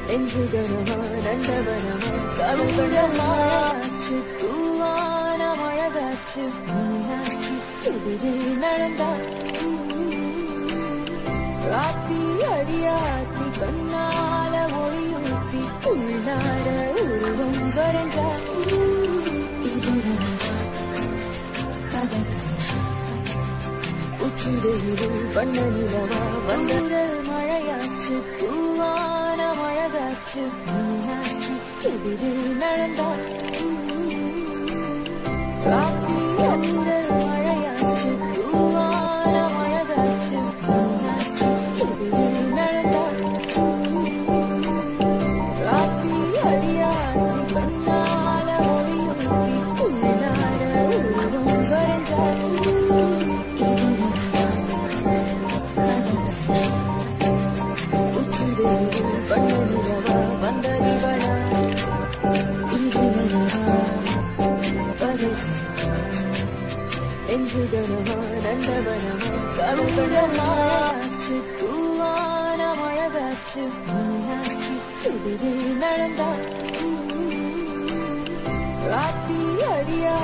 நெஞ்சுகரமா நந்தவனமா கவுகடமாச்சு தூவான மழகாச்சு மீனாட்சி எதிரே நடந்தா ராத்தி அடியாத்தி கண்ணால ஒளியூத்தி உள்ளார உருவம் வரைஞ்சா உச்சிதெயிலும் பண்ண நிலவா வந்த மழையாச்சு தூவான மழகாச்சு மீனாட்சி எதிரே நடந்தா ராத்தி வந்த மழையாச்சு தூவான மழகாச்சு மீனாட்சி எதிரே நடந்தா ராத்தி அடியாத்தி கண்ணால ஒளியூத்தி உள்ளார உருவம் வரைஞ்சா பண்ண நிலவா வந்த நிவளா நெஞ்சுகரமா நந்தவனமா கவுகடமாச்சு தூவான மழகாச்சு மீனாட்சி எதிரே நடந்தா ராத்தி அடியா